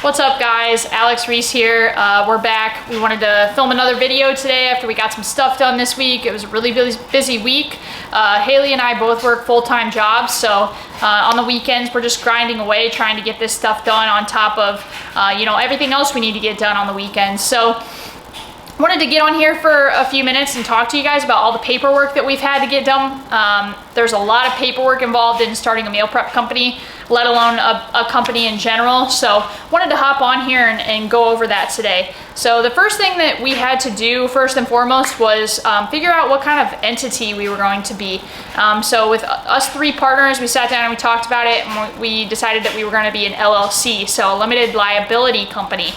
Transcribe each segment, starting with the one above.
What's up guys, Alex Reese here. We're back. We wanted to film another video today after we got some stuff done this week. It was a really busy week. Haley and I both work full-time jobs, so on the weekends we're just grinding away trying to get this stuff done on top of everything else we need to get done on the weekends. So wanted to get on here for a few minutes and talk to you guys about all the paperwork that we've had to get done. There's a lot of paperwork involved in starting a meal prep company, let alone a company in general. So wanted to hop on here and go over that today. So the first thing that we had to do first and foremost was figure out what kind of entity we were going to be. So with us three partners, we sat down and we talked about it, and we decided that we were going to be an LLC, so a limited liability company.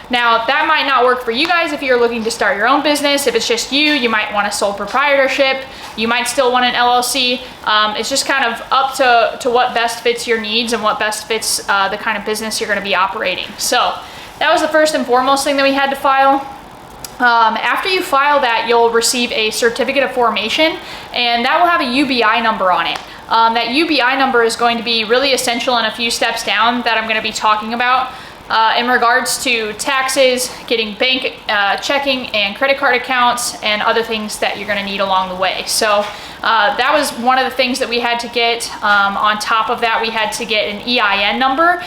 Now that might not work for you guys if you're looking to start your own business. If it's just you might want a sole proprietorship. You might still want an LLC. It's just kind of up to what best fits your needs and what best fits the kind of business you're going to be operating. So that was the first and foremost thing that we had to file. After you file that, you'll receive a certificate of formation, and that will have a UBI number on it. That UBI number is going to be really essential in a few steps down that I'm going to be talking about. In regards to taxes, getting bank checking and credit card accounts, and other things that you're going to need along the way. So that was one of the things that we had to get. On top of that, we had to get an EIN number,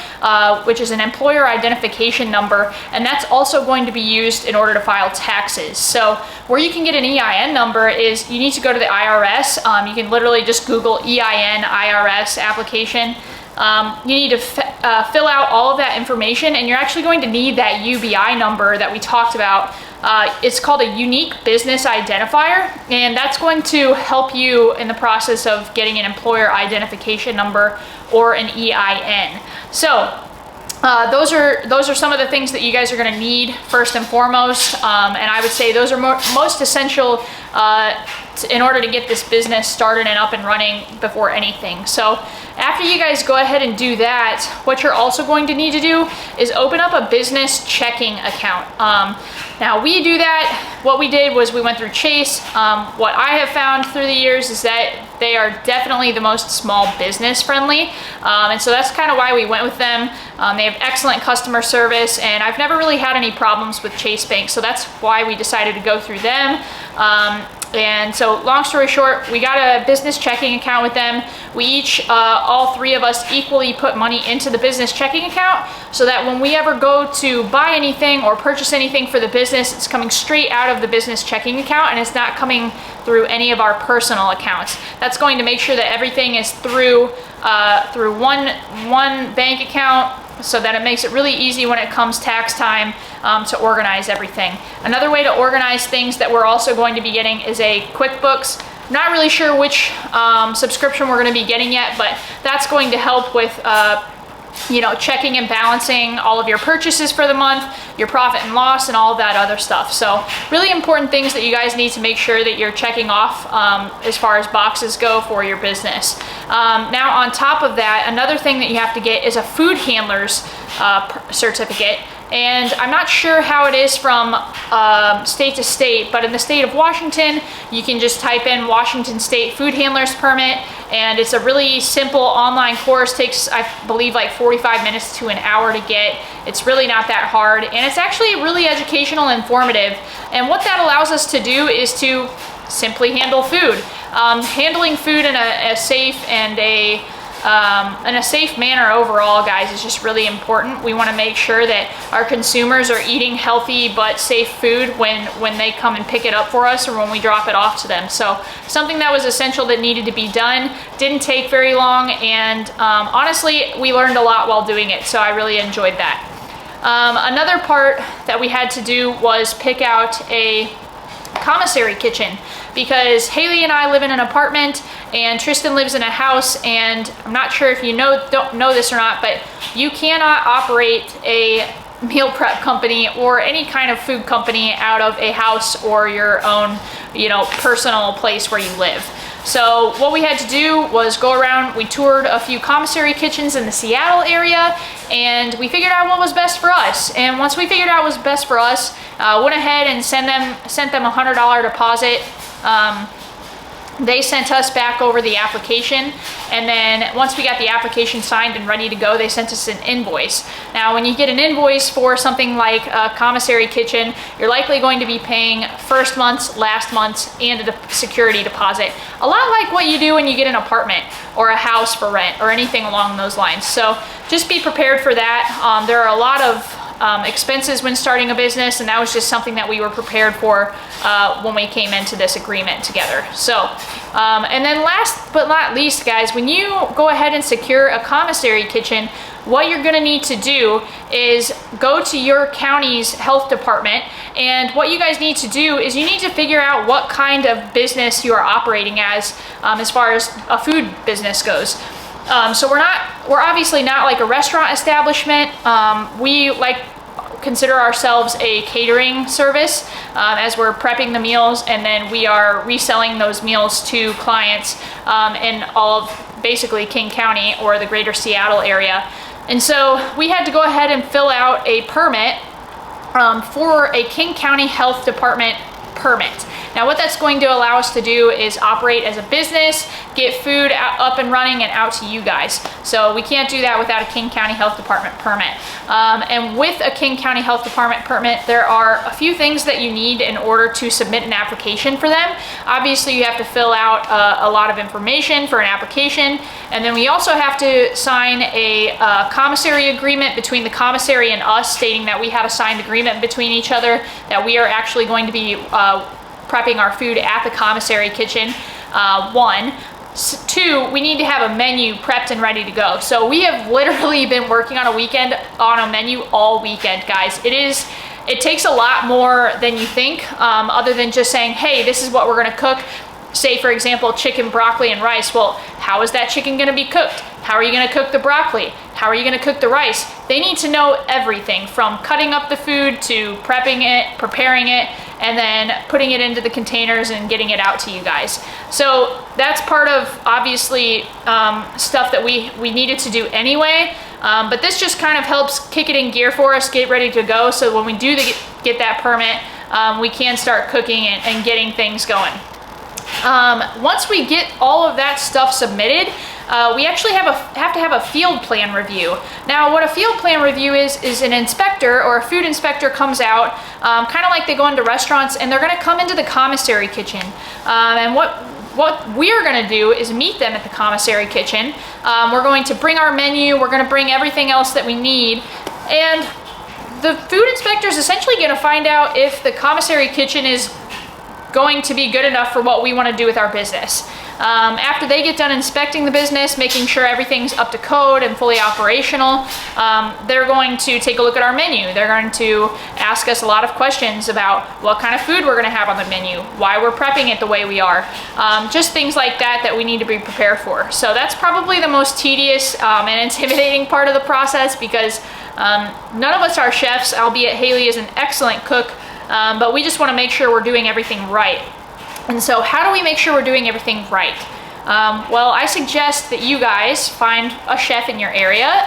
which is an employer identification number, and that's also going to be used in order to file taxes. So where you can get an EIN number is you need to go to the IRS. You can literally just Google EIN IRS application. You need to fill out all of that information, and you're actually going to need that UBI number that we talked about. It's called a unique business identifier, and that's going to help you in the process of getting an employer identification number or an EIN. So those are some of the things that you guys are going to need first and foremost, and I would say those are most essential in order to get this business started and up and running before anything. So after you guys go ahead and do that, what you're also going to need to do is open up a business checking account. Now we do that. What we did was we went through Chase. What I have found through the years is that they are definitely the most small business friendly, and so that's kind of why we went with them. They have excellent customer service, and I've never really had any problems with Chase Bank, so that's why we decided to go through them. And so long story short, we got a business checking account with them. We each, all three of us, equally put money into the business checking account, so that when we ever go to buy anything or purchase anything for the business, it's coming straight out of the business checking account, and it's not coming through any of our personal accounts. That's going to make sure that everything is through one bank account, so that it makes it really easy when it comes tax time to organize everything. Another way to organize things that we're also going to be getting is a Quickbooks. I'm not really sure which subscription we're going to be getting yet, but that's going to help with checking and balancing all of your purchases for the month, your profit and loss, and all of that other stuff. So really important things that you guys need to make sure that you're checking off as far as boxes go for your business. Now on top of that, another thing that you have to get is a food handler's certificate. And I'm not sure how it is from state to state, but in the state of Washington, you can just type in Washington State Food Handler's Permit, and it's a really simple online course. Takes, I believe, like 45 minutes to an hour to get. It's really not that hard, and it's actually really educational and informative. And what that allows us to do is to simply handle food. Handling food in a safe and in a safe manner overall, guys, is just really important. We want to make sure that our consumers are eating healthy but safe food when they come and pick it up for us, or when we drop it off to them. So something that was essential that needed to be done, didn't take very long, and honestly, we learned a lot while doing it, so I really enjoyed that. Another part that we had to do was pick out a commissary kitchen, because Haley and I live in an apartment and Tristan lives in a house, and I'm not sure if you don't know this or not, but you cannot operate a meal prep company or any kind of food company out of a house or your own personal place where you live. So what we had to do was go around, we toured a few commissary kitchens in the Seattle area, and we figured out what was best for us. And once we figured out what was best for us, went ahead and sent them a $100 deposit They sent us back over the application, and then once we got the application signed and ready to go, they sent us an invoice. Now, when you get an invoice for something like a commissary kitchen, you're likely going to be paying first month's, last month's, and a security deposit. A lot like what you do when you get an apartment or a house for rent or anything along those lines. So just be prepared for that. There are a lot of expenses when starting a business, and that was just something that we were prepared for when we came into this agreement together. So, and then last but not least, guys, when you go ahead and secure a commissary kitchen, what you're gonna need to do is go to your county's health department, and what you guys need to do is you need to figure out what kind of business you are operating as far as a food business goes. So we're obviously not like a restaurant establishment. We consider ourselves a catering service as we're prepping the meals, and then we are reselling those meals to clients in all of basically King County or the greater Seattle area. And so we had to go ahead and fill out a permit for a King County Health Department permit. Now, what that's going to allow us to do is operate as a business, get food up and running and out to you guys. So we can't do that without a King County Health Department permit. And with a King County Health Department permit, there are a few things that you need in order to submit an application for them. Obviously, you have to fill out a lot of information for an application. And then we also have to sign a commissary agreement between the commissary and us, stating that we have a signed agreement between each other, that we are actually going to be prepping our food at the commissary kitchen, one. Two, we need to have a menu prepped and ready to go. So we have literally been working on a menu all weekend, guys. It takes a lot more than you think, other than just saying, hey, this is what we're gonna cook. Say, for example, chicken, broccoli, and rice. Well, how is that chicken gonna be cooked? How are you gonna cook the broccoli? How are you gonna cook the rice? They need to know everything from cutting up the food to prepping it, preparing it, and then putting it into the containers and getting it out to you guys. So that's part of, obviously, stuff that we needed to do anyway, but this just kind of helps kick it in gear for us, get ready to go, so when we do get that permit, we can start cooking and getting things going. Once we get all of that stuff submitted, we actually have to have a field plan review. Now, what a field plan review is an inspector or a food inspector comes out, kind of like they go into restaurants, and they're gonna come into the commissary kitchen. And what we're gonna do is meet them at the commissary kitchen. We're going to bring our menu, we're gonna bring everything else that we need, and the food inspector is essentially gonna find out if the commissary kitchen is going to be good enough for what we want to do with our business. After they get done inspecting the business, making sure everything's up to code and fully operational, they're going to take a look at our menu. They're going to ask us a lot of questions about what kind of food we're going to have on the menu, why we're prepping it the way we are, just things like that we need to be prepared for. So that's probably the most tedious and intimidating part of the process, because none of us are chefs, albeit Haley is an excellent cook. But we just want to make sure we're doing everything right. And so how do we make sure we're doing everything right? Well, I suggest that you guys find a chef in your area,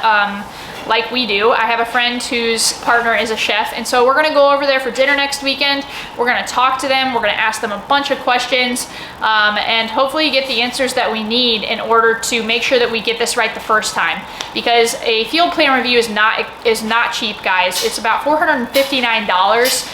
like we do. I have a friend whose partner is a chef, and so we're gonna go over there for dinner next weekend. We're gonna talk to them, we're gonna ask them a bunch of questions, and hopefully get the answers that we need in order to make sure that we get this right the first time. Because a field plan review is not cheap, guys. It's about $459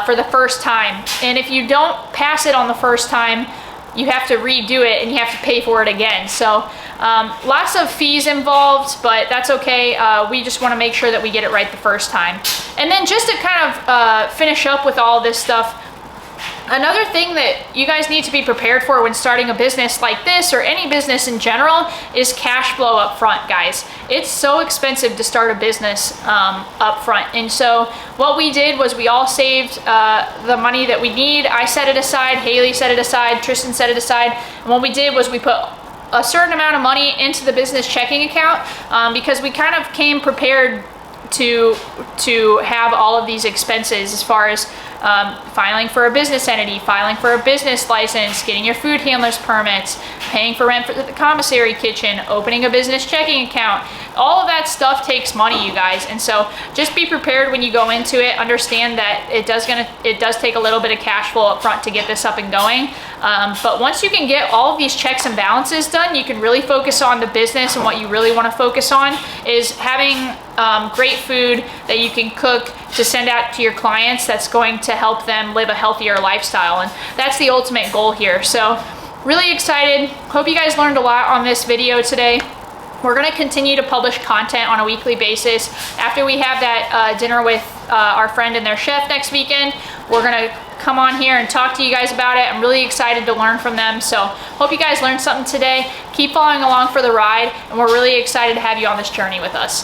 for the first time. And if you don't pass it on the first time, you have to redo it and you have to pay for it again. So lots of fees involved, but that's okay. We just want to make sure that we get it right the first time. And then just to kind of finish up with all this stuff, another thing that you guys need to be prepared for when starting a business like this, or any business in general, is cash flow up front, guys. It's so expensive to start a business up front. And so what we did was we all saved the money that we need. I set it aside, Haley set it aside, Tristan set it aside. And what we did was we put a certain amount of money into the business checking account, because we kind of came prepared to have all of these expenses, as far as filing for a business entity, filing for a business license, getting your food handler's permits, paying for rent for the commissary kitchen, opening a business checking account, all of that stuff takes money, you guys. And so just be prepared when you go into it. Understand that it does take a little bit of cash flow up front to get this up and going. But once you can get all of these checks and balances done, you can really focus on the business. And what you really want to focus on is having great food that you can cook to send out to your clients that's going to help them live a healthier lifestyle. And that's the ultimate goal here. So really excited. Hope you guys learned a lot on this video today. We're going to continue to publish content on a weekly basis. After we have that dinner with our friend and their chef next weekend, we're going to come on here and talk to you guys about it. I'm really excited to learn from them. So hope you guys learned something today. Keep following along for the ride, and we're really excited to have you on this journey with us.